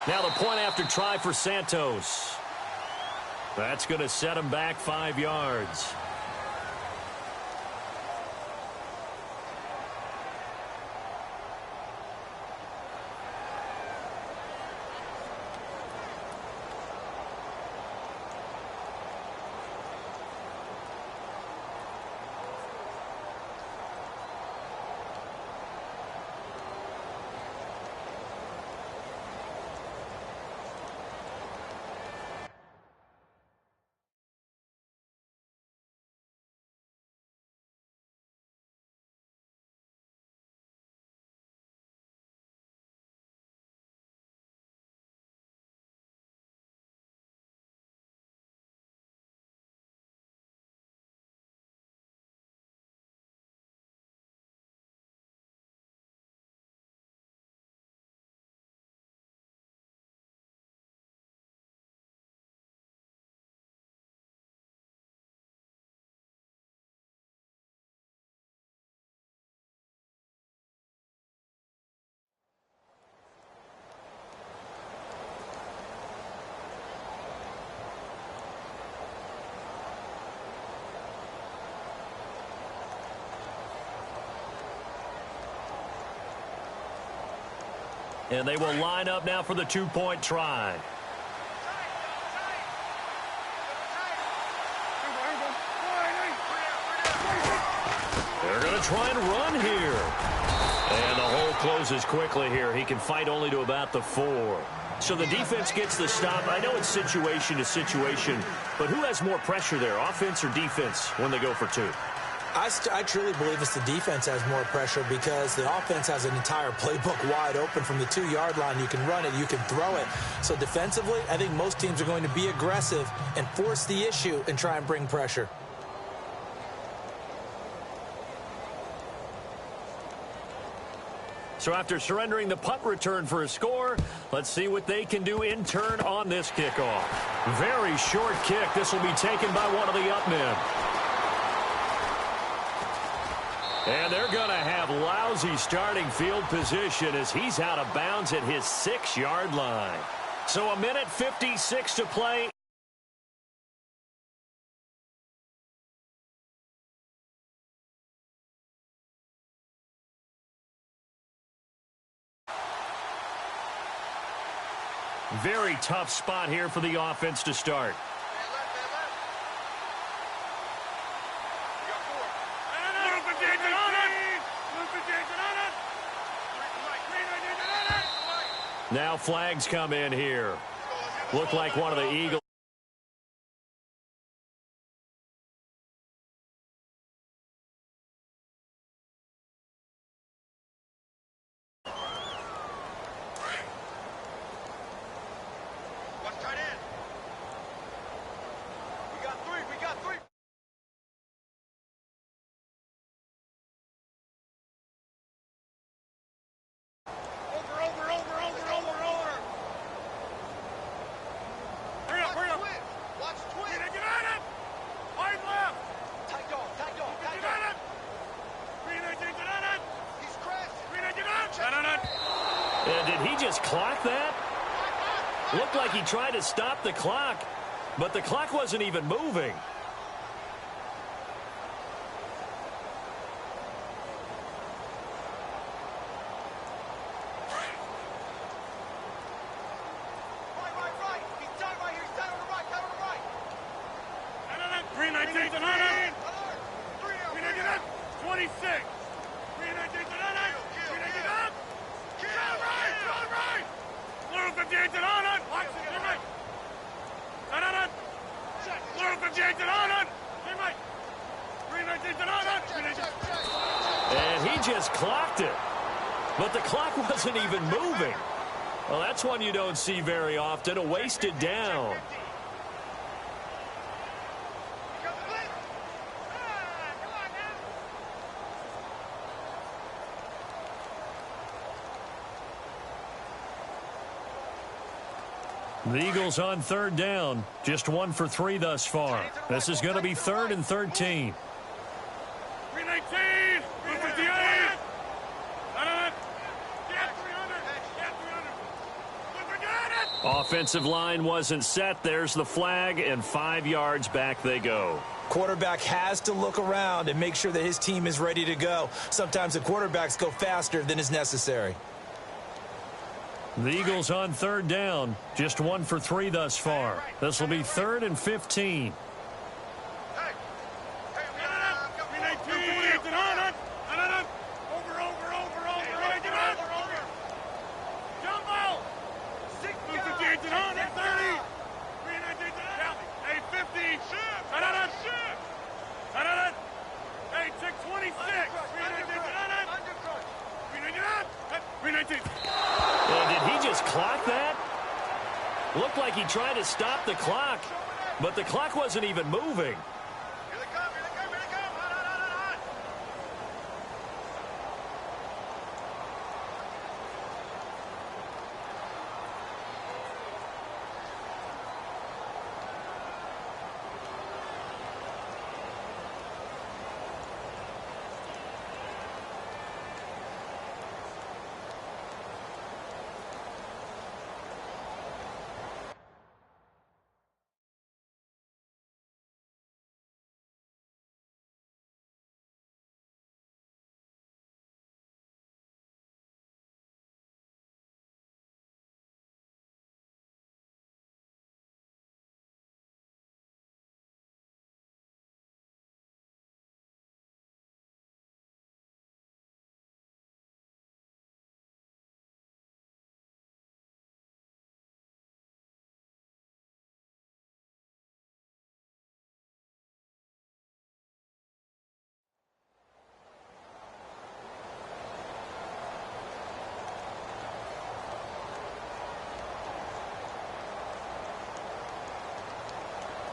Now the point after try for Santos. That's going to set him back 5 yards. And they will line up now for the two-point try. They're going to try and run here. And the hole closes quickly here. He can fight only to about the 4. So the defense gets the stop. I know it's situation to situation, but who has more pressure there, offense or defense, when they go for 2? I truly believe it's the defense has more pressure because the offense has an entire playbook wide open from the 2-yard line. You can run it, you can throw it. So defensively, I think most teams are going to be aggressive and force the issue and try and bring pressure. So after surrendering the punt return for a score, let's see what they can do in turn on this kickoff. Very short kick. This will be taken by one of the up men. And they're going to have lousy starting field position as he's out of bounds at his 6-yard line. So 1:56 to play. Very tough spot here for the offense to start. Now flags come in here. Look like one of the Eagles. Clock that? Looked like he tried to stop the clock, but the clock wasn't even moving. Right. He's down right here. He's down on the right. Down on the right. 319 to 26. 319 to 58 to 100. Watch it. You're right. 58 to 100. You're right. 319 to 100. And he just clocked it. But the clock wasn't even moving. Well, that's one you don't see very often. A wasted down. The Eagles on 3rd down. Just 1 for 3 thus far. This is going to be 3rd and 13. 319. 258. Get 300. Get 300. Offensive line wasn't set. There's the flag, and 5 yards back they go. Quarterback has to look around and make sure that his team is ready to go. Sometimes the quarterbacks go faster than is necessary. The Eagles on 3rd down. Just 1 for 3 thus far. This will be 3rd and 15. Did he just clock that? Looked like he tried to stop the clock, but the clock wasn't even moving.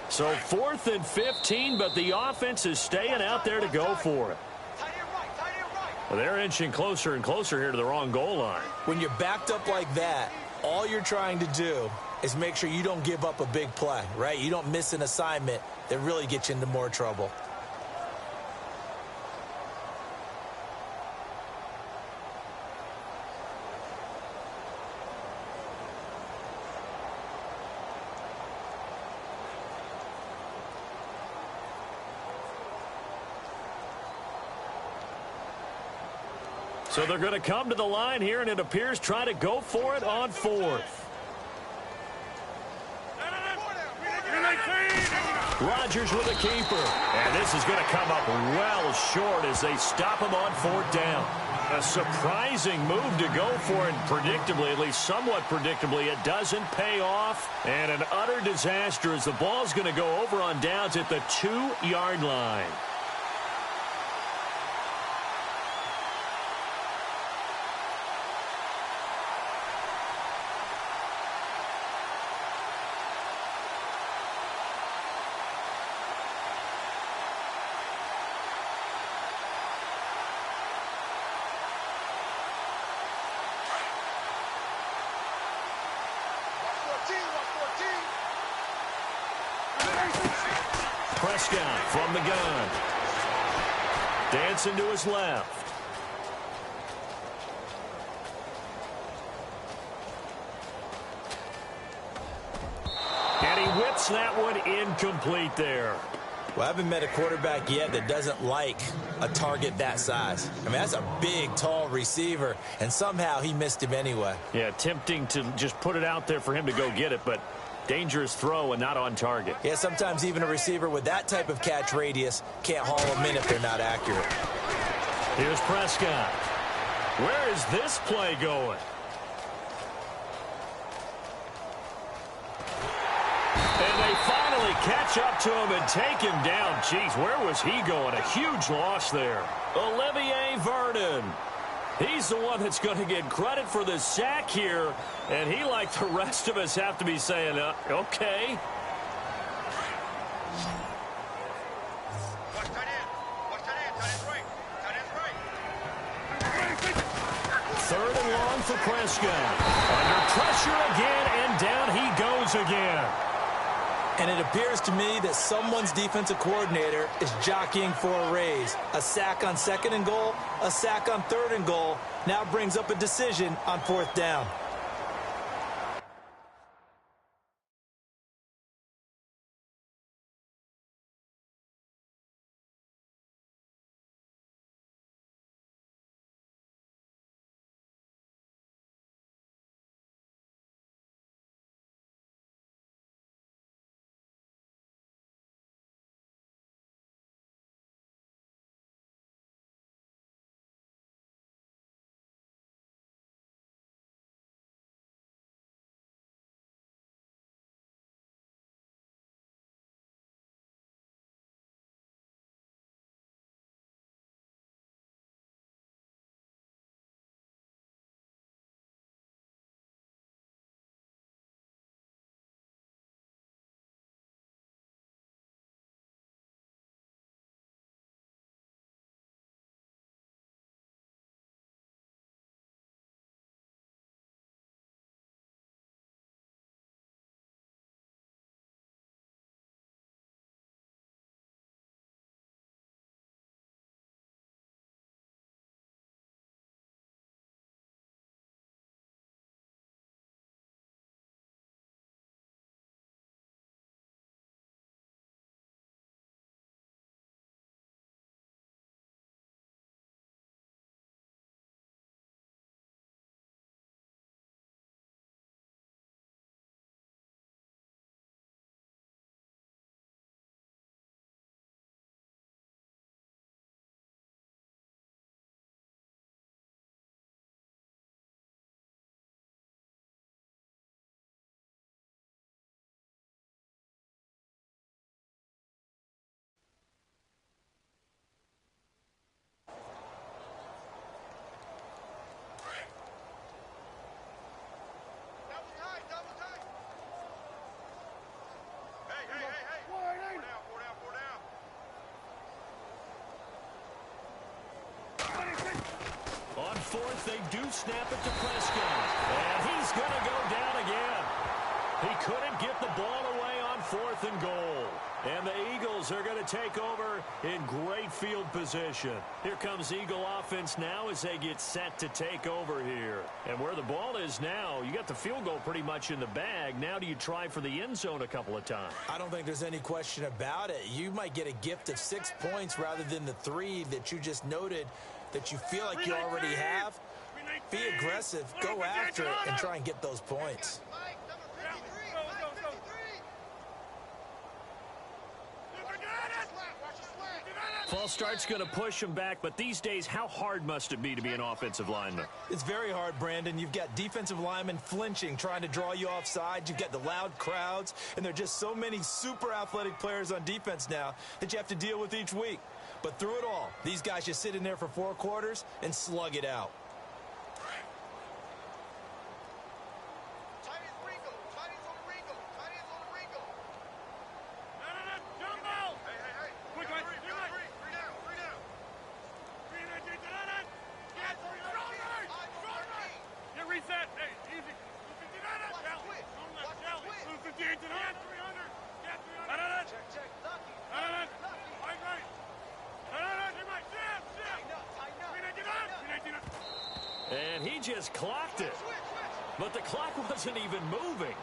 So 4th and 15, but the offense is staying out there to go for it. Well, they're inching closer and closer here to the wrong goal line. When you're backed up like that, all you're trying to do is make sure you don't give up a big play, right? You don't miss an assignment that really gets you into more trouble. So they're going to come to the line here, and it appears try to go for it on 4th. Rodgers with a keeper. And this is going to come up well short as they stop him on 4th down. A surprising move to go for it predictably, at least somewhat predictably. It doesn't pay off. And an utter disaster as the ball's going to go over on downs at the 2-yard line. Prescott from the gun. Dancing to his left. And he whips that one incomplete there. Well, I haven't met a quarterback yet that doesn't like a target that size. I mean, that's a big, tall receiver, and somehow he missed him anyway. Yeah, tempting to just put it out there for him to go get it, but dangerous throw and not on target. Yeah, sometimes even a receiver with that type of catch radius can't haul them in if they're not accurate. Here's Prescott. Where is this play going? And they finally catch up to him and take him down. Jeez, where was he going? A huge loss there. Olivier Vernon. He's the one that's going to get credit for the sack here, and he, like the rest of us, have to be saying, okay. Third and long for Prescott. Under pressure again, and down he goes again. And it appears to me that someone's defensive coordinator is jockeying for a raise. A sack on 2nd and goal, a sack on 3rd and goal, now brings up a decision on 4th down. 4th, they do snap it to Prescott. And he's going to go down again. He couldn't get the ball away on 4th and goal. And the Eagles are going to take over in great field position. Here comes Eagle offense now as they get set to take over here. And where the ball is now, you got the field goal pretty much in the bag. Now do you try for the end zone a couple of times? I don't think there's any question about it. You might get a gift of 6 points rather than the 3 that you just noted that you feel like you already have. Be aggressive, go after it, and try and get those points. False start's going to push him back, but these days, how hard must it be to be an offensive lineman? It's very hard, Brandon. You've got defensive linemen flinching, trying to draw you offside. You've got the loud crowds, and there are just so many super athletic players on defense now that you have to deal with each week. But through it all, these guys just sit in there for 4 quarters and slug it out. And he just clocked it. But the clock wasn't even moving.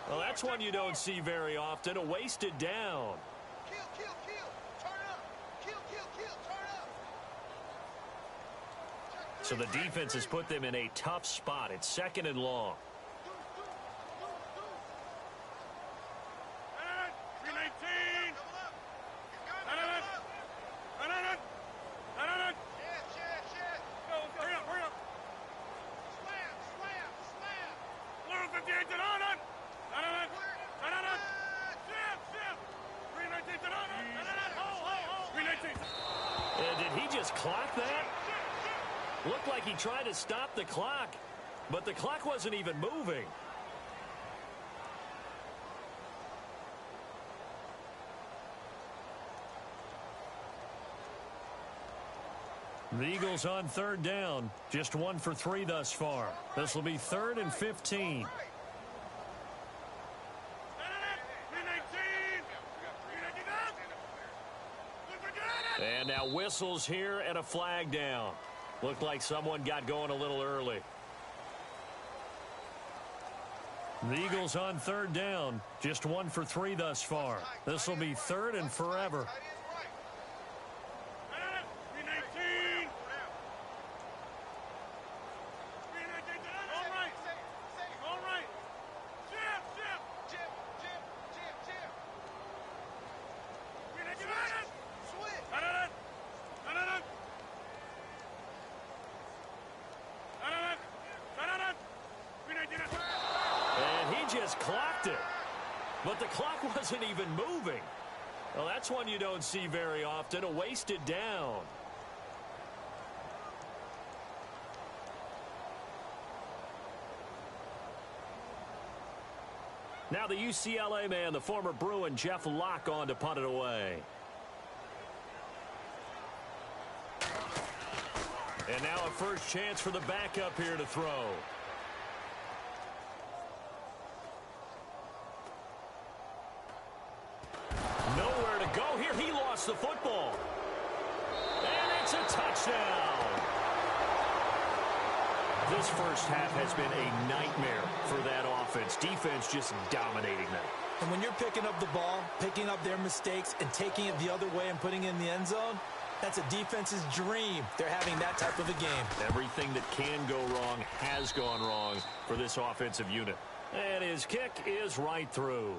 Well, that's one you don't see very often, a wasted down. So the defense has put them in a tough spot. It's 2nd and long. And did he just clock that? Looked like he tried to stop the clock, but the clock wasn't even moving. The Eagles on 3rd down. Just 1 for 3 thus far. This will be 3rd and 15. And now whistles here and a flag down. Looked like someone got going a little early. The Eagles on 3rd down. Just 1 for 3 thus far. This will be 3rd and forever. Just clocked it, but the clock wasn't even moving. Well, that's one you don't see very often, a wasted down. Now the UCLA man, the former Bruin, Jeff Locke, on to punt it away. And now a first chance for the backup here to throw. Nowhere to go here. He lost the football. And it's a touchdown. This first half has been a nightmare for that offense. Defense just dominating them. And when you're picking up the ball, picking up their mistakes, and taking it the other way and putting it in the end zone, that's a defense's dream. They're having that type of a game. Everything that can go wrong has gone wrong for this offensive unit. And his kick is right through.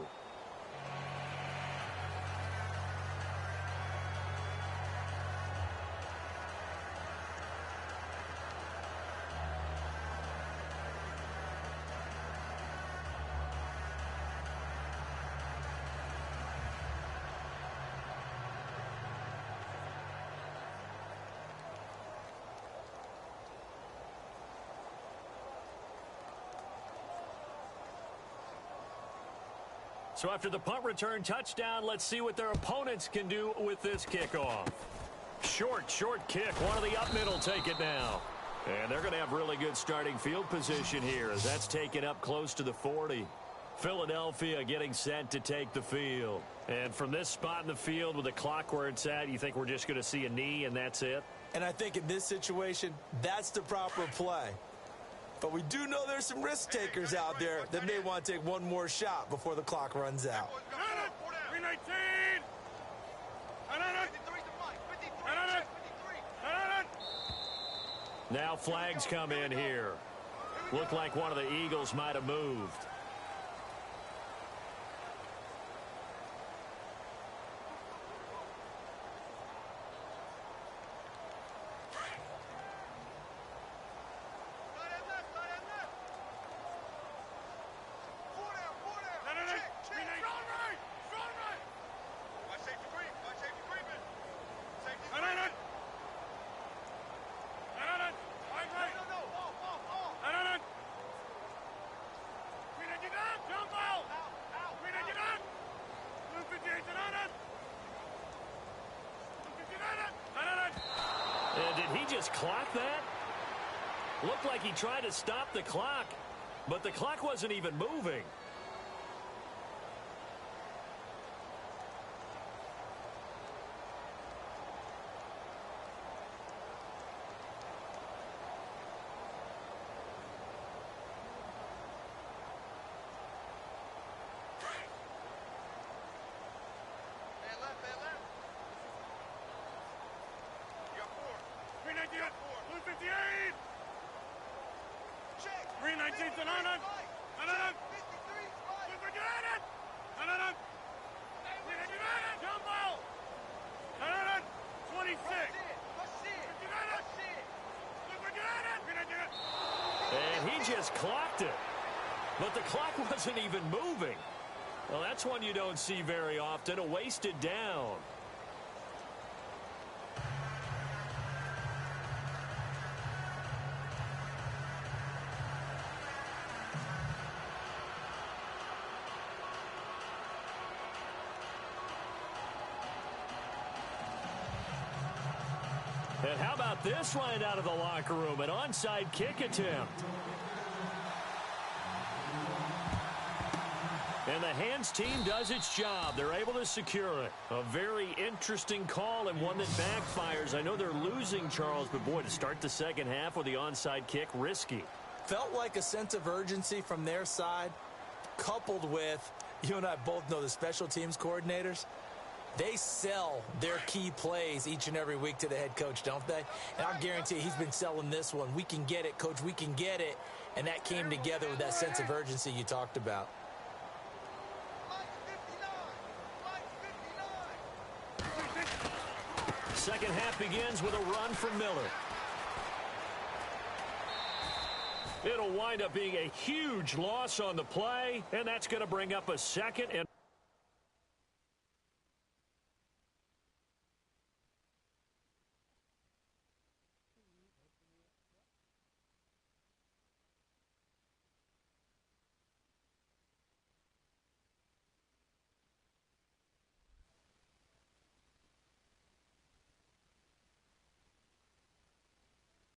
So after the punt return touchdown, let's see what their opponents can do with this kickoff. Short kick. One of the up middle take it now. And they're going to have really good starting field position here as that's taken up close to the 40. Philadelphia getting set to take the field. And from this spot in the field with the clock where it's at, you think we're just going to see a knee and that's it? And I think in this situation, that's the proper play. But we do know there's some risk takers out there that may want to take one more shot before the clock runs out. 319! Now flags come in here. Looked like one of the Eagles might have moved. And did he just clock that? Looked like he tried to stop the clock, but the clock wasn't even moving. And he just clocked it. But the clock wasn't even moving. Well, that's one you don't see very often, a wasted down. And how about this right out of the locker room, an onside kick attempt. And the hands team does its job. They're able to secure it. A very interesting call and one that backfires. I know they're losing, Charles, but boy, to start the second half with the onside kick, risky. Felt like a sense of urgency from their side, coupled with, you and I both know the special teams coordinators. They sell their key plays each and every week to the head coach, don't they? And I'll guarantee he's been selling this one. We can get it, coach, we can get it. And that came together with that sense of urgency you talked about. Second half begins with a run from Miller. It'll wind up being a huge loss on the play, and that's going to bring up a second and